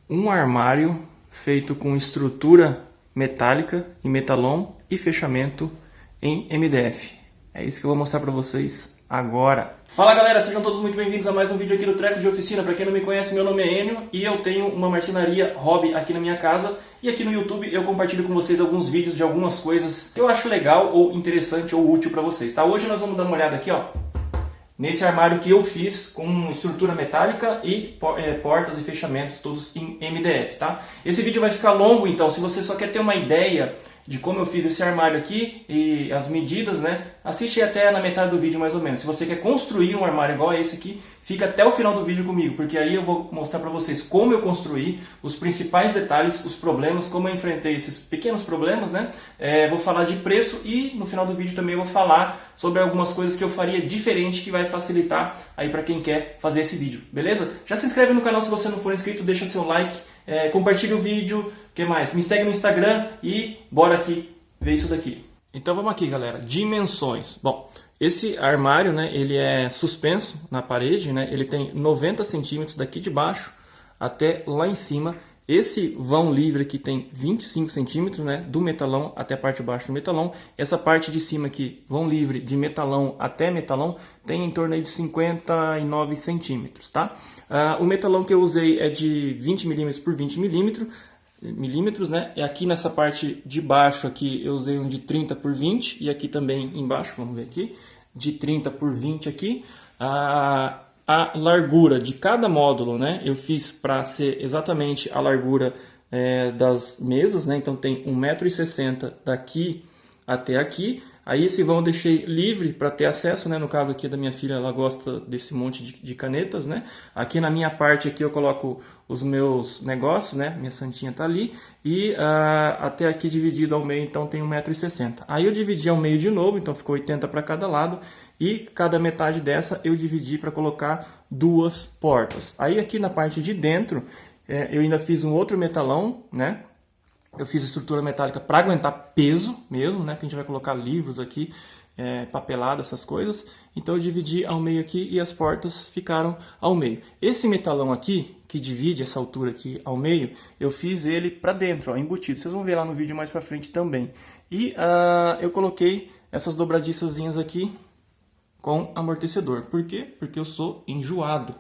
Um armário feito com estrutura metálica em metalon e fechamento em MDF. É isso que eu vou mostrar para vocês agora. Fala galera, sejam todos muito bem-vindos a mais um vídeo aqui do Trecos de Oficina. Para quem não me conhece, meu nome é Enio e eu tenho uma marcenaria hobby aqui na minha casa. E aqui no YouTube eu compartilho com vocês alguns vídeos de algumas coisas que eu acho legal ou interessante ou útil para vocês, tá? Hoje nós vamos dar uma olhada aqui, ó, nesse armário que eu fiz com estrutura metálica e portas e fechamentos todos em MDF, tá? Esse vídeo vai ficar longo, então se você só quer ter uma ideia de como eu fiz esse armário aqui e as medidas, né? Assiste até na metade do vídeo mais ou menos. Se você quer construir um armário igual a esse aqui, fica até o final do vídeo comigo, porque aí eu vou mostrar para vocês como eu construí, os principais detalhes, os problemas, como eu enfrentei esses pequenos problemas, né? Vou falar de preço e no final do vídeo também eu vou falar sobre algumas coisas que eu faria diferente que vai facilitar aí para quem quer fazer esse vídeo, beleza? Já se inscreve no canal se você não for inscrito, deixa seu like, compartilha o vídeo, o que mais? Me segue no Instagram e bora aqui ver isso daqui. Então vamos aqui, galera, dimensões. Bom, esse armário, né, ele é suspenso na parede, né, ele tem 90 centímetros daqui de baixo até lá em cima. Esse vão livre aqui tem 25 centímetros, né, do metalão até a parte de baixo do metalão. Essa parte de cima aqui, vão livre de metalão até metalão, tem em torno aí de 59 centímetros, tá? O metalão que eu usei é de 20 milímetros por 20 milímetros, né? E aqui nessa parte de baixo aqui eu usei um de 30 por 20 e aqui também embaixo, vamos ver aqui, de 30 por 20 aqui. A largura de cada módulo, né, eu fiz para ser exatamente a largura das mesas, né, então tem 1,60 m daqui até aqui. Aí esse vão eu deixei livre para ter acesso, né, no caso aqui da minha filha, ela gosta desse monte de canetas, né. Aqui na minha parte aqui eu coloco os meus negócios, né, minha santinha tá ali, e até aqui dividido ao meio, então tem 1,60 m. Aí eu dividi ao meio de novo, então ficou 80 para cada lado. E cada metade dessa eu dividi para colocar duas portas. Aí aqui na parte de dentro eu ainda fiz um outro metalão, né? Eu fiz estrutura metálica para aguentar peso mesmo, né? Que a gente vai colocar livros aqui, papelada, essas coisas. Então eu dividi ao meio aqui e as portas ficaram ao meio. Esse metalão aqui, que divide essa altura aqui ao meio, eu fiz ele para dentro, ó, embutido. Vocês vão ver lá no vídeo mais para frente também. E eu coloquei essas dobradiçazinhas aqui com amortecedor. Por quê? Porque eu sou enjoado.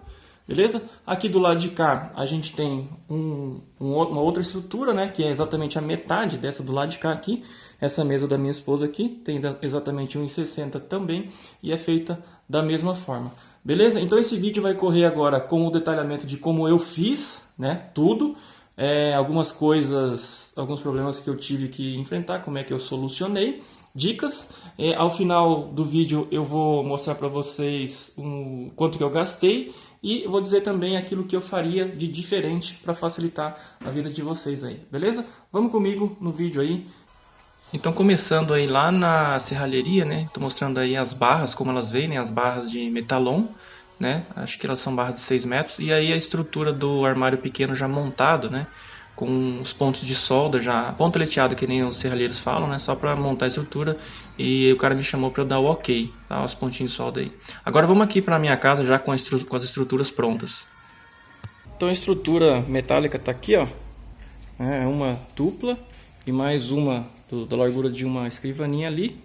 Beleza? Aqui do lado de cá a gente tem uma outra estrutura, né? Que é exatamente a metade dessa do lado de cá aqui. Essa mesa da minha esposa aqui tem exatamente 1,60 m também e é feita da mesma forma. Beleza? Então esse vídeo vai correr agora com o detalhamento de como eu fiz, né? Tudo. Algumas coisas, alguns problemas que eu tive que enfrentar, como é que eu solucionei. Dicas. Ao final do vídeo eu vou mostrar para vocês quanto que eu gastei e vou dizer também aquilo que eu faria de diferente para facilitar a vida de vocês aí, beleza? Vamos comigo no vídeo aí. Então começando aí lá na serralheria, né? Tô mostrando aí as barras, como elas vêm, né? As barras de metalon, né? Acho que elas são barras de 6 metros. E aí a estrutura do armário pequeno já montado, né? Com os pontos de solda já ponteleteado, que nem os serralheiros falam, né? Só para montar a estrutura. E o cara me chamou para eu dar o ok, tá? Os pontinhos de solda aí. Agora vamos aqui para minha casa já com as estruturas prontas. Então a estrutura metálica tá aqui, ó. É uma dupla e mais uma da largura de uma escrivaninha ali,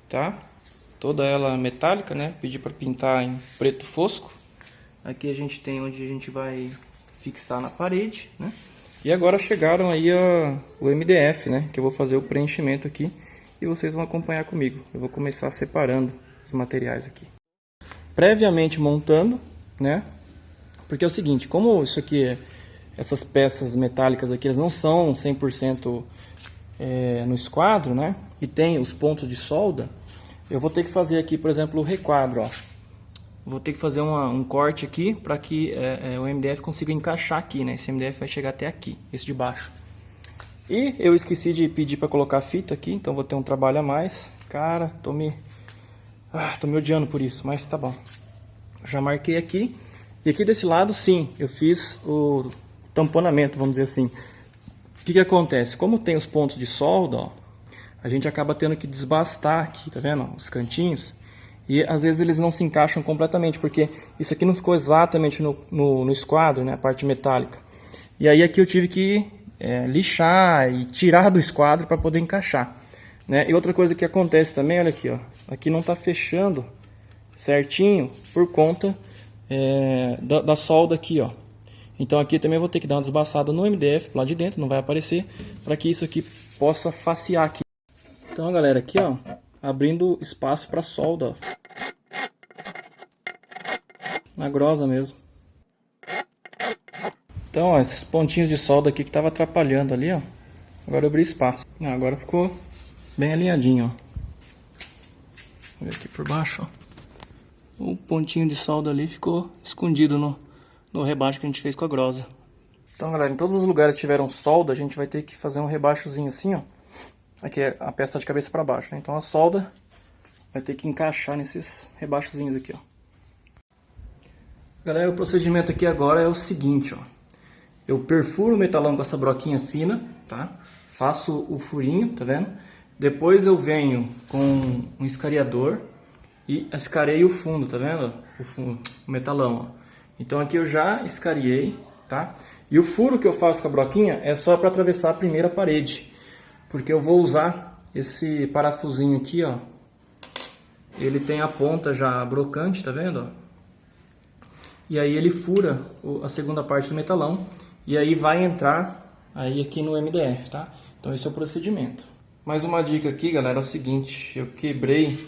tá? Toda ela metálica, né? Pedi para pintar em preto fosco. Aqui a gente tem onde a gente vai fixar na parede, né? E agora chegaram aí o MDF, né? Que eu vou fazer o preenchimento aqui e vocês vão acompanhar comigo. Eu vou começar separando os materiais aqui. Previamente montando, né? Porque é o seguinte, como isso aqui essas peças metálicas aqui, elas não são 100% no esquadro, né? E tem os pontos de solda, eu vou ter que fazer aqui, por exemplo, o requadro, ó. Vou ter que fazer um corte aqui para que o MDF consiga encaixar aqui, né? Esse MDF vai chegar até aqui, esse de baixo. E eu esqueci de pedir para colocar fita aqui, então vou ter um trabalho a mais. Cara, tô me odiando por isso, mas tá bom. Já marquei aqui. E aqui desse lado, sim, eu fiz o tamponamento, vamos dizer assim. O que acontece? Como tem os pontos de solda, ó, a gente acaba tendo que desbastar aqui, tá vendo? Os cantinhos. E às vezes eles não se encaixam completamente, porque isso aqui não ficou exatamente no esquadro, né, a parte metálica. E aí aqui eu tive que lixar e tirar do esquadro para poder encaixar, né? E outra coisa que acontece também, olha aqui, ó, aqui não está fechando certinho por conta da solda aqui, ó. Então aqui também eu vou ter que dar uma desbaçada no MDF lá de dentro, não vai aparecer, para que isso aqui possa facear aqui. Então, galera, aqui, ó, abrindo espaço para solda, ó. Na grosa mesmo. Então, ó, esses pontinhos de solda aqui que estava atrapalhando ali, ó. Agora eu abri espaço. Agora ficou bem alinhadinho, ó. Vou ver aqui por baixo, ó. O pontinho de solda ali ficou escondido no rebaixo que a gente fez com a grosa. Então, galera, em todos os lugares que tiveram solda, a gente vai ter que fazer um rebaixozinho assim, ó. Aqui a peça tá de cabeça para baixo, né? Então a solda vai ter que encaixar nesses rebaixozinhos aqui, ó. Galera, o procedimento aqui agora é o seguinte, ó. Eu perfuro o metalão com essa broquinha fina, tá? Faço o furinho, tá vendo? Depois eu venho com um escariador e escareio o fundo, tá vendo? O metalão, ó. Então aqui eu já escariei, tá? E o furo que eu faço com a broquinha é só para atravessar a primeira parede, porque eu vou usar esse parafusinho aqui, ó. Ele tem a ponta já brocante, tá vendo? E aí ele fura a segunda parte do metalão e aí vai entrar aí aqui no MDF, tá? Então esse é o procedimento. Mais uma dica aqui, galera, é o seguinte, eu quebrei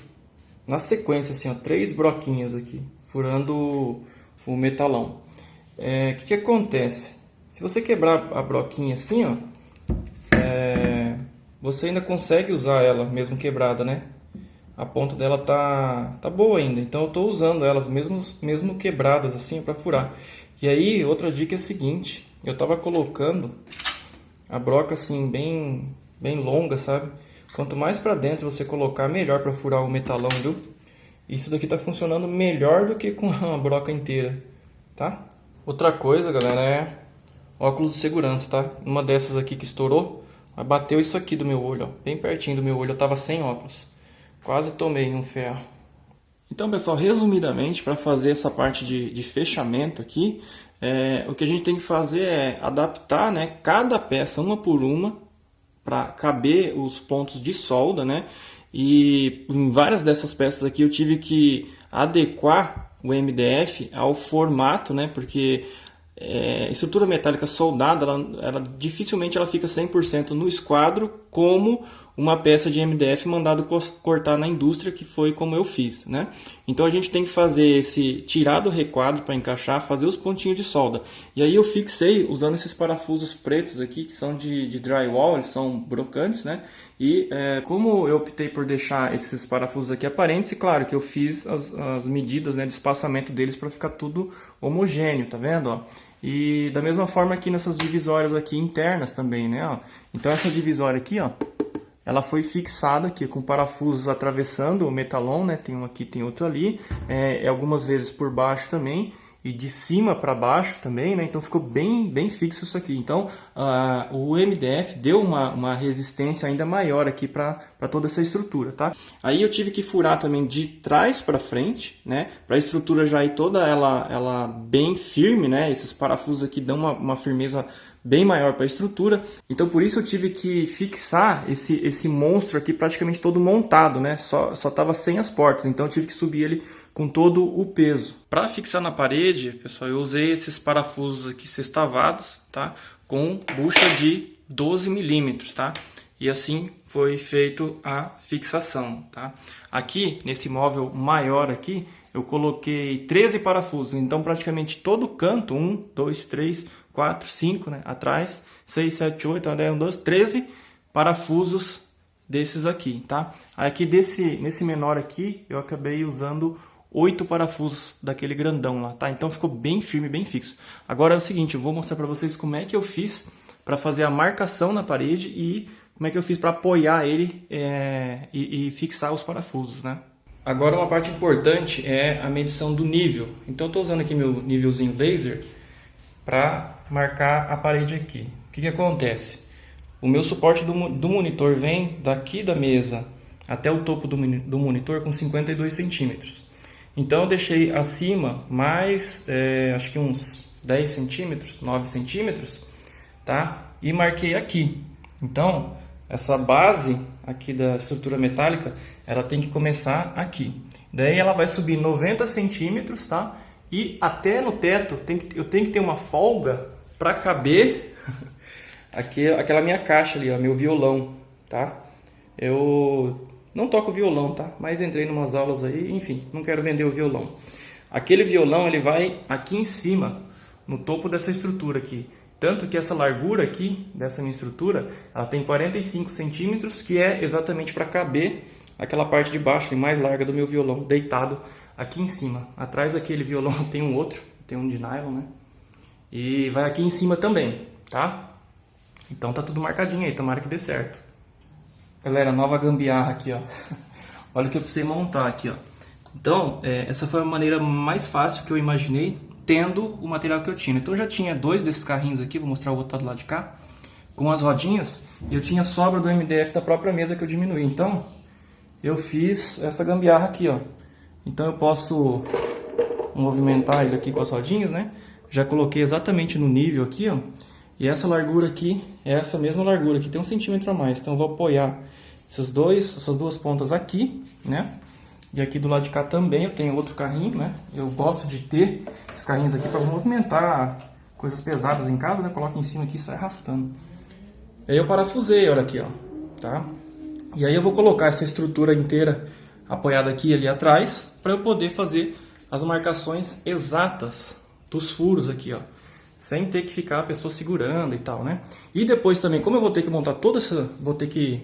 na sequência assim, ó, 3 broquinhas aqui, furando o metalão. O que acontece? Se você quebrar a broquinha assim, ó, você ainda consegue usar ela mesmo quebrada, né? A ponta dela tá boa ainda, então eu tô usando elas mesmo quebradas assim para furar. E aí outra dica é a seguinte, eu tava colocando a broca assim bem longa, sabe? Quanto mais para dentro você colocar, melhor para furar o metalão, viu? Isso daqui tá funcionando melhor do que com a broca inteira, tá? Outra coisa, galera, é óculos de segurança, tá? Uma dessas aqui que estourou, bateu isso aqui do meu olho, ó, bem pertinho do meu olho, eu tava sem óculos. Quase tomei um ferro. Então, pessoal, resumidamente, para fazer essa parte de fechamento aqui, o que a gente tem que fazer é adaptar, né, cada peça uma por uma para caber os pontos de solda, né? E em várias dessas peças aqui eu tive que adequar o MDF ao formato, né? Porque estrutura metálica soldada, ela dificilmente ela fica 100% no esquadro como uma peça de MDF mandado cortar na indústria, que foi como eu fiz, né? Então a gente tem que fazer tirar do requadro para encaixar, fazer os pontinhos de solda. E aí eu fixei usando esses parafusos pretos aqui, que são de drywall, eles são brocantes, né? E como eu optei por deixar esses parafusos aqui aparentes, e claro que eu fiz as medidas, né, de espaçamento deles para ficar tudo homogêneo, tá vendo? Ó? E da mesma forma aqui nessas divisórias aqui internas também, né? Ó? Então essa divisória aqui, ó, ela foi fixada aqui com parafusos atravessando o metalon, né? Tem um aqui, tem outro ali, algumas vezes por baixo também e de cima para baixo também, né? Então ficou bem fixo isso aqui. Então o MDF deu uma resistência ainda maior aqui para toda essa estrutura, tá? Aí eu tive que furar também de trás para frente, né? Para a estrutura já ir toda ela bem firme, né? Esses parafusos aqui dão uma firmeza bem maior para a estrutura, então por isso eu tive que fixar esse monstro aqui praticamente todo montado, né? Só estava sem as portas, então eu tive que subir ele com todo o peso. Para fixar na parede, pessoal, eu usei esses parafusos aqui sextavados, tá? Com bucha de 12 milímetros, tá? E assim foi feito a fixação, tá? Aqui, nesse móvel maior aqui, eu coloquei 13 parafusos, então praticamente todo canto, 1, 2, 3, 4, 5, né, atrás, 6, 7, 8, 9, 10, 11, 12, 13 parafusos desses aqui, tá? Aqui nesse menor aqui, eu acabei usando 8 parafusos daquele grandão lá, tá? Então ficou bem firme, bem fixo. Agora é o seguinte, eu vou mostrar para vocês como é que eu fiz para fazer a marcação na parede e como é que eu fiz para apoiar ele e fixar os parafusos, né? Agora uma parte importante é a medição do nível. Então eu estou usando aqui meu nívelzinho laser para marcar a parede aqui. O que acontece? O meu suporte do monitor vem daqui da mesa até o topo do monitor com 52 centímetros. Então eu deixei acima mais, acho que uns 10 centímetros, 9 centímetros, tá? E marquei aqui. Então, essa base aqui da estrutura metálica, ela tem que começar aqui. Daí ela vai subir 90 centímetros, tá? E até no teto eu tenho que ter uma folga para caber aquela minha caixa ali, ó, meu violão, tá? Eu não toco violão, tá? Mas entrei em umas aulas aí, enfim, não quero vender o violão. Aquele violão, ele vai aqui em cima, no topo dessa estrutura aqui. Tanto que essa largura aqui, dessa minha estrutura, ela tem 45 centímetros, que é exatamente para caber aquela parte de baixo, mais larga do meu violão, deitado aqui em cima. Atrás daquele violão tem um outro, tem um de nylon, né? E vai aqui em cima também, tá? Então tá tudo marcadinho aí, tomara que dê certo. Galera, nova gambiarra aqui, ó. Olha o que eu precisei montar aqui, ó. Então, essa foi a maneira mais fácil que eu imaginei, tendo o material que eu tinha. Então eu já tinha dois desses carrinhos aqui, vou mostrar o outro do lado de cá, com as rodinhas, e eu tinha sobra do MDF da própria mesa que eu diminuí. Então, eu fiz essa gambiarra aqui, ó. Então eu posso movimentar ele aqui com as rodinhas, né? Já coloquei exatamente no nível aqui, ó. E essa largura aqui é essa mesma largura aqui, tem 1 centímetro a mais. Então eu vou apoiar essas duas pontas aqui, né? E aqui do lado de cá também eu tenho outro carrinho, né? Eu gosto de ter esses carrinhos aqui para movimentar coisas pesadas em casa, né? Coloco em cima aqui e sai arrastando. Aí eu parafusei, olha aqui, ó, tá? E aí eu vou colocar essa estrutura inteira apoiada aqui e ali atrás para eu poder fazer as marcações exatas dos furos aqui, ó, sem ter que ficar a pessoa segurando e tal, né? E depois também, como eu vou ter que montar toda essa, vou ter que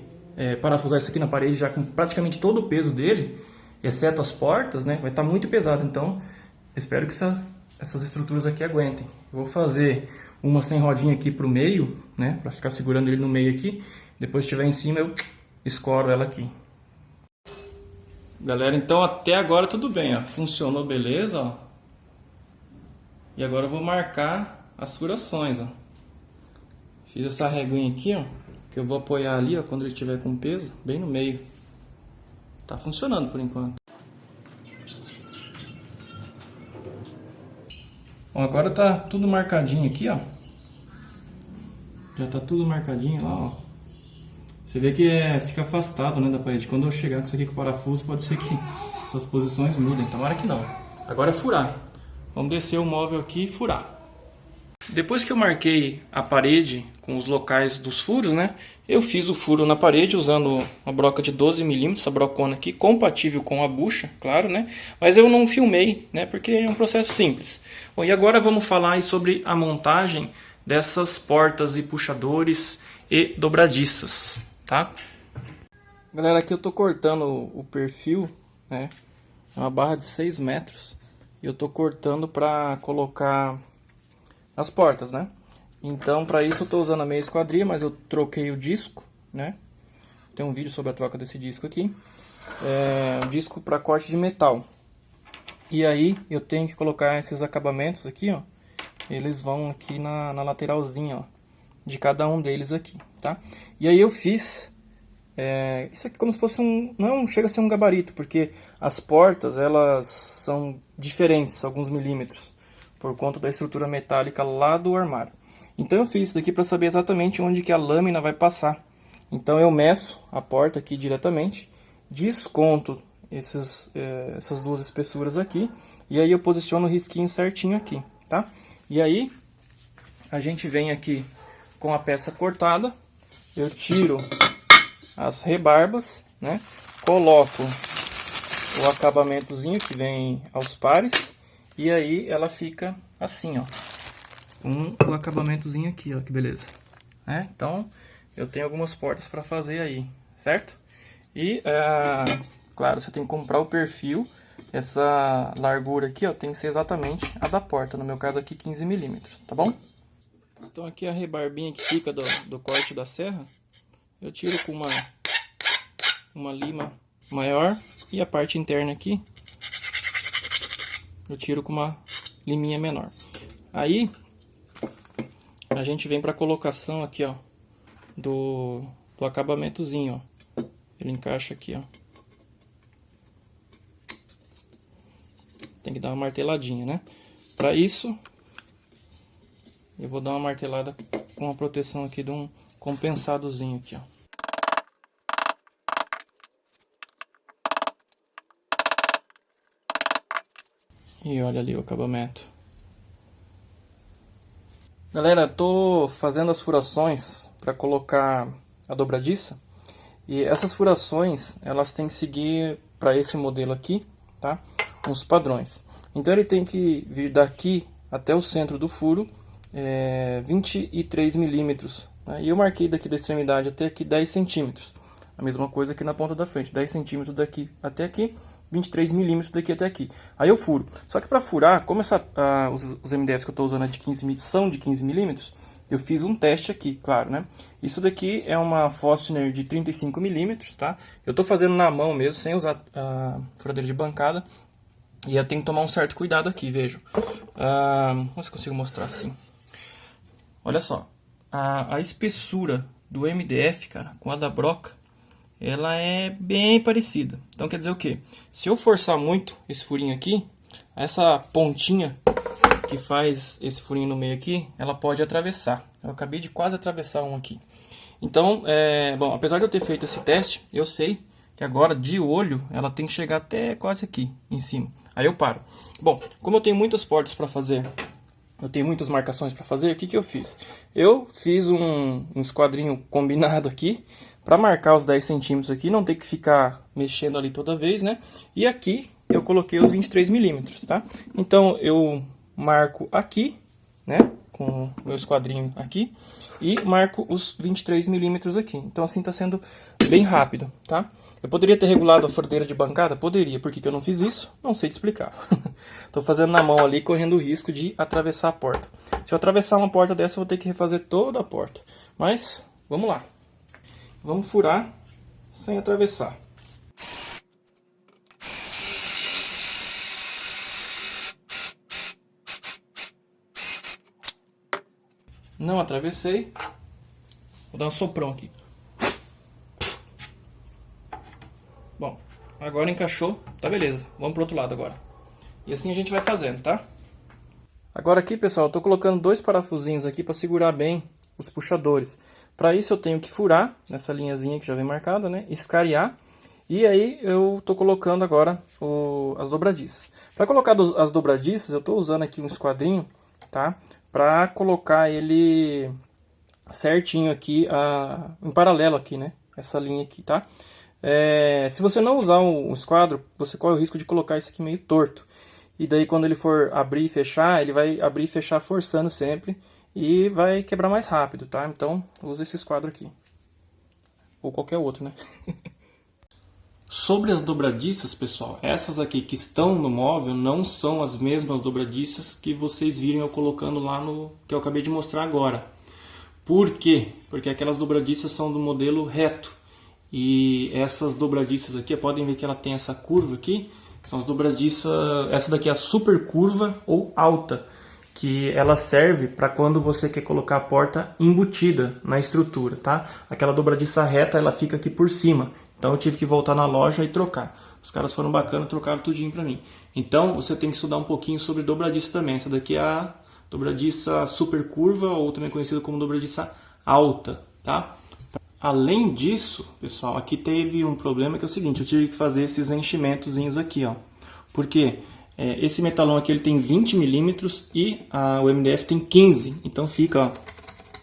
parafusar isso aqui na parede já com praticamente todo o peso dele, exceto as portas, né? Vai estar muito pesado, então espero que essas estruturas aqui aguentem. Eu vou fazer uma sem rodinha aqui pro meio, né? Para ficar segurando ele no meio aqui. Depois se estiver em cima eu escoro ela aqui. Galera, então até agora tudo bem, ó. Funcionou beleza, ó. E agora eu vou marcar as furações, ó. Fiz essa reguinha aqui, ó, que eu vou apoiar ali, ó, quando ele estiver com peso, bem no meio. Tá funcionando por enquanto. Bom, agora tá tudo marcadinho aqui, ó. Já tá tudo marcadinho lá, ó. Você vê que fica afastado, né, da parede. Quando eu chegar com isso aqui com o parafuso, pode ser que essas posições mudem. Tomara que não. Agora é furar. Vamos descer o móvel aqui e furar. Depois que eu marquei a parede com os locais dos furos, né? Eu fiz o furo na parede usando uma broca de 12 mm, essa brocona aqui, compatível com a bucha, claro, né? Mas eu não filmei, né? Porque é um processo simples. Bom, e agora vamos falar aí sobre a montagem dessas portas e puxadores e dobradiças, tá? Galera, aqui eu tô cortando o perfil, né? É uma barra de 6 metros. E eu tô cortando para colocar as portas, né? Então, para isso eu tô usando a meia esquadria, mas eu troquei o disco, né? Tem um vídeo sobre a troca desse disco aqui. É um disco para corte de metal. E aí eu tenho que colocar esses acabamentos aqui, ó. Eles vão aqui na lateralzinha, ó, de cada um deles aqui, tá? E aí eu fiz isso aqui como se fosse não chega a ser um gabarito, porque as portas elas são diferentes, alguns milímetros, por conta da estrutura metálica lá do armário. Então eu fiz isso daqui para saber exatamente onde que a lâmina vai passar. Então eu meço a porta aqui diretamente, desconto essas duas espessuras aqui, e aí eu posiciono o risquinho certinho aqui, tá? E aí a gente vem aqui com a peça cortada, eu tiro as rebarbas, né? Coloco o acabamentozinho que vem aos pares, e aí ela fica assim, ó, com o acabamentozinho aqui, ó, que beleza, né? Então eu tenho algumas portas para fazer aí, certo? E claro, você tem que comprar o perfil. Essa largura aqui, ó, tem que ser exatamente a da porta, no meu caso aqui 15 mm, tá bom? Então aqui a rebarbinha que fica do corte da serra, eu tiro com uma lima maior, e a parte interna aqui eu tiro com uma liminha menor. Aí a gente vem para a colocação aqui, ó, do acabamentozinho, ó. Ele encaixa aqui, ó. Tem que dar uma marteladinha, né? Para isso eu vou dar uma martelada com a proteção aqui de um compensadozinho aqui, ó. E olha ali o acabamento. Galera, tô fazendo as furações para colocar a dobradiça. E essas furações, elas têm que seguir para esse modelo aqui, tá? Uns padrões. Então ele tem que vir daqui até o centro do furo, 23 milímetros. Né? E eu marquei daqui da extremidade até aqui 10 centímetros. A mesma coisa aqui na ponta da frente, 10 centímetros daqui até aqui, 23 milímetros daqui até aqui. Aí eu furo. Só que para furar, como os MDFs que eu estou usando são de 15 milímetros, eu fiz um teste aqui, claro, né? Isso daqui é uma Forstner de 35 milímetros, tá? Eu estou fazendo na mão mesmo, sem usar a furadeira de bancada. E eu tenho que tomar um certo cuidado aqui, vejam. Vamos ver se consigo mostrar assim. Olha só, a espessura do MDF, cara, com a da broca, ela é bem parecida. Então quer dizer o quê? Se eu forçar muito esse furinho aqui, essa pontinha que faz esse furinho no meio aqui, ela pode atravessar. Eu acabei de quase atravessar um aqui. Então, bom, apesar de eu ter feito esse teste, eu sei que agora de olho ela tem que chegar até quase aqui em cima. Aí eu paro. Bom, como eu tenho muitas portas para fazer, eu tenho muitas marcações para fazer, o que eu fiz? Eu fiz um esquadrinho combinado aqui, para marcar os 10 centímetros aqui, não ter que ficar mexendo ali toda vez, né? E aqui eu coloquei os 23 milímetros, tá? Então eu marco aqui, né? Com o meu esquadrinho aqui, e marco os 23 milímetros aqui. Então assim tá sendo bem rápido, tá? Eu poderia ter regulado a furadeira de bancada? Poderia. Por que eu não fiz isso? Não sei te explicar. Tô fazendo na mão ali, correndo o risco de atravessar a porta. Se eu atravessar uma porta dessa, eu vou ter que refazer toda a porta. Mas, vamos lá. Vamos furar sem atravessar. Não atravessei. Vou dar um soprão aqui. Bom, agora encaixou. Tá beleza. Vamos pro outro lado agora. E assim a gente vai fazendo, tá? Agora aqui, pessoal, eu tô colocando 2 parafusinhos aqui para segurar bem os puxadores. Para isso eu tenho que furar nessa linhazinha que já vem marcada, né? Escariar. E aí eu tô colocando agora as dobradiças. Para colocar as dobradiças, eu tô usando aqui um esquadrinho, tá? Para colocar ele certinho aqui, em paralelo aqui, né? Essa linha aqui, tá? Se você não usar um esquadro, você corre o risco de colocar isso aqui meio torto. E daí quando ele for abrir e fechar, ele vai abrir e fechar forçando sempre. E vai quebrar mais rápido, tá? Então, usa esse esquadro aqui. Ou qualquer outro, né? Sobre as dobradiças, pessoal, essas aqui que estão no móvel não são as mesmas dobradiças que vocês viram eu colocando lá no que eu acabei de mostrar agora. Por quê? Porque aquelas dobradiças são do modelo reto. E essas dobradiças aqui, podem ver que ela tem essa curva aqui. São as dobradiças, essa daqui é a super curva ou alta, que ela serve para quando você quer colocar a porta embutida na estrutura, tá? Aquela dobradiça reta, ela fica aqui por cima. Então eu tive que voltar na loja e trocar. Os caras foram bacanas, trocaram tudinho para mim. Então você tem que estudar um pouquinho sobre dobradiça também. Essa daqui é a dobradiça super curva, ou também conhecida como dobradiça alta, tá? Além disso, pessoal, aqui teve um problema que é o seguinte, eu tive que fazer esses enchimentozinhos aqui, ó. Por quê? Esse metalão aqui ele tem 20 milímetros e o MDF tem 15, então fica ó,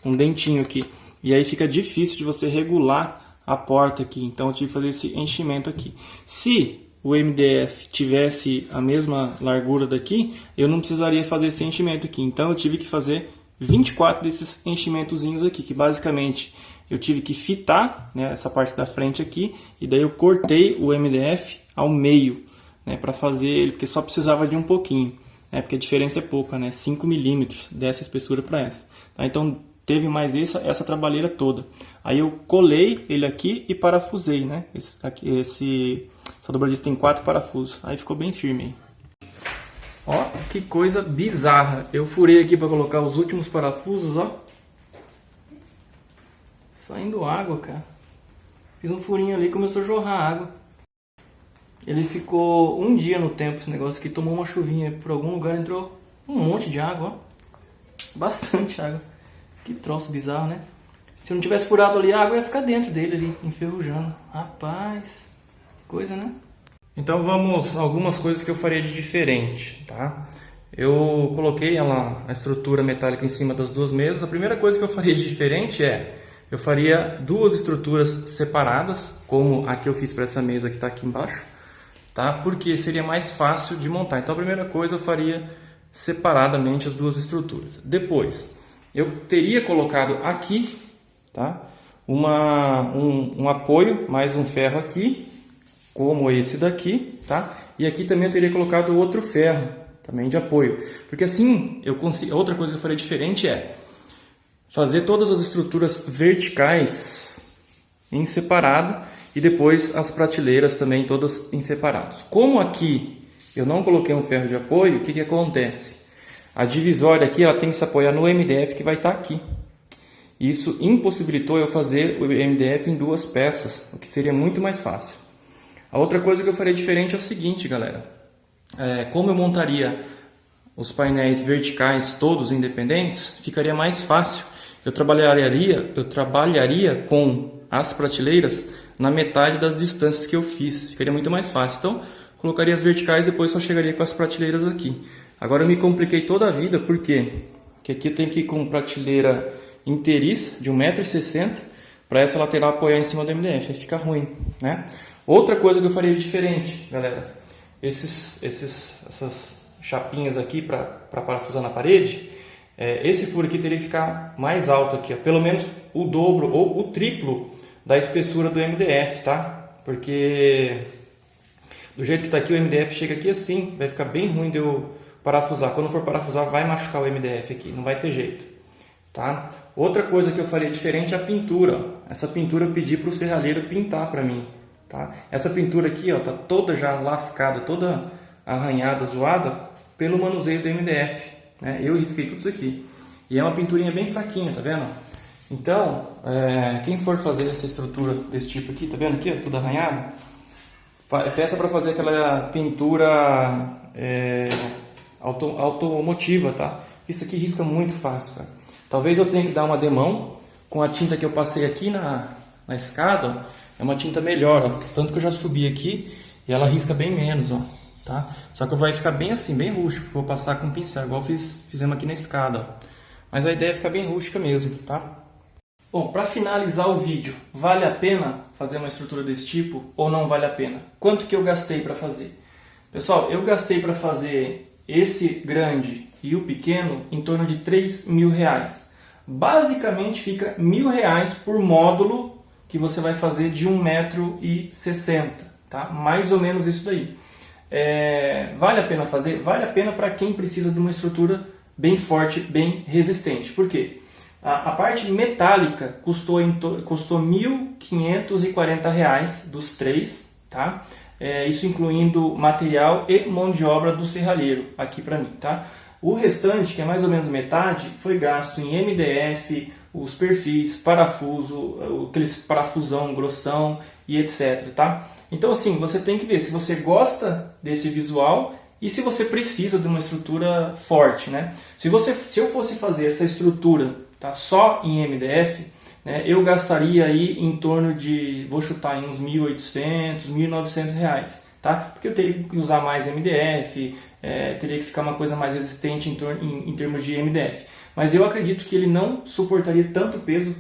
um dentinho aqui. E aí fica difícil de você regular a porta aqui, então eu tive que fazer esse enchimento aqui. Se o MDF tivesse a mesma largura daqui, eu não precisaria fazer esse enchimento aqui. Então eu tive que fazer 24 desses enchimentozinhos aqui, que basicamente eu tive que fitar, né, essa parte da frente aqui, e daí eu cortei o MDF ao meio, né, para fazer ele, porque só precisava de um pouquinho, né, porque a diferença é pouca, né, 5 milímetros dessa espessura para essa. Tá? Então teve mais essa trabalheira toda. Aí eu colei ele aqui e parafusei, né, essa dobradiça tem 4 parafusos, aí ficou bem firme aí. Ó, que coisa bizarra, eu furei aqui para colocar os últimos parafusos, ó. Saindo água, cara. Fiz um furinho ali e começou a jorrar água. Ele ficou um dia no tempo, esse negócio aqui. Tomou uma chuvinha por algum lugar, entrou um monte de água, ó. Bastante água. Que troço bizarro, né? Se não tivesse furado ali, a água ia ficar dentro dele ali, enferrujando. Rapaz, que coisa, né? Então vamos a algumas coisas que eu faria de diferente, tá? Eu coloquei a estrutura metálica em cima das duas mesas. A primeira coisa que eu faria de diferente eu faria duas estruturas separadas, como a que eu fiz para essa mesa que está aqui embaixo, tá? Porque seria mais fácil de montar. Então a primeira coisa eu faria separadamente as duas estruturas. Depois, eu teria colocado aqui, tá? Um apoio, mais um ferro aqui, como esse daqui, tá? E aqui também eu teria colocado outro ferro, também de apoio. Porque assim, eu consigo. Outra coisa que eu faria diferente fazer todas as estruturas verticais em separado e depois as prateleiras também todas em separados. Como aqui eu não coloquei um ferro de apoio, o que acontece? A divisória aqui ela tem que se apoiar no MDF que vai estar aqui. Isso impossibilitou eu fazer o MDF em duas peças, o que seria muito mais fácil. A outra coisa que eu faria diferente é o seguinte, galera. Como eu montaria os painéis verticais todos independentes, ficaria mais fácil. Eu trabalharia com as prateleiras na metade das distâncias que eu fiz. Ficaria muito mais fácil. Então, colocaria as verticais e depois só chegaria com as prateleiras aqui. Agora eu me compliquei toda a vida, por quê? Porque aqui tem que ir com prateleira inteiriça de 1,60 m para essa lateral apoiar em cima do MDF. Aí fica ruim, né? Outra coisa que eu faria diferente, galera. Essas chapinhas aqui para parafusar na parede, esse furo aqui teria que ficar mais alto aqui, ó, pelo menos o dobro ou o triplo da espessura do MDF, tá? Porque do jeito que está aqui o MDF chega aqui assim, vai ficar bem ruim de eu parafusar. Quando for parafusar vai machucar o MDF aqui, não vai ter jeito, tá? Outra coisa que eu faria diferente é a pintura. Essa pintura eu pedi para o serralheiro pintar para mim, tá? Essa pintura aqui, ó, tá toda já lascada, toda arranhada, zoada pelo manuseio do MDF, né? Eu risquei tudo isso aqui. E é uma pinturinha bem fraquinha, tá vendo? Então, quem for fazer essa estrutura desse tipo aqui, tá vendo aqui, ó, tudo arranhado? Peça para fazer aquela pintura automotiva, tá? Isso aqui risca muito fácil, cara. Talvez eu tenha que dar uma demão com a tinta que eu passei aqui na escada, ó. É uma tinta melhor, ó. Tanto que eu já subi aqui e ela risca bem menos, ó, tá? Só que vai ficar bem assim, bem rústico. Vou passar com pincel, igual fizemos aqui na escada, ó. Mas a ideia é ficar bem rústica mesmo, tá? Bom, para finalizar o vídeo, vale a pena fazer uma estrutura desse tipo ou não vale a pena? Quanto que eu gastei para fazer? Pessoal, eu gastei para fazer esse grande e o pequeno em torno de R$3.000. Basicamente fica R$1.000 por módulo que você vai fazer de 1,60 m, tá? Mais ou menos isso daí. Vale a pena fazer? Vale a pena para quem precisa de uma estrutura bem forte, bem resistente. Por quê? A parte metálica custou R$1.540 dos três, tá? Isso incluindo material e mão de obra do serralheiro aqui para mim, tá? O restante, que é mais ou menos metade, foi gasto em MDF, os perfis, parafuso, aqueles parafusão grossão e etc, tá? Então assim, você tem que ver se você gosta desse visual e se você precisa de uma estrutura forte, né? Se eu fosse fazer essa estrutura, tá, só em MDF, né, eu gastaria aí em torno de, vou chutar em uns R$1.800, R$1.900, tá? Porque eu teria que usar mais MDF, teria que ficar uma coisa mais resistente em termos de MDF. Mas eu acredito que ele não suportaria tanto peso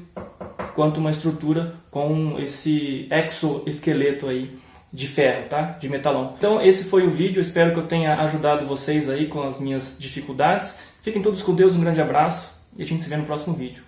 quanto uma estrutura com esse exoesqueleto aí de ferro, tá? De metalão. Então esse foi o vídeo, espero que eu tenha ajudado vocês aí com as minhas dificuldades. Fiquem todos com Deus, um grande abraço e a gente se vê no próximo vídeo.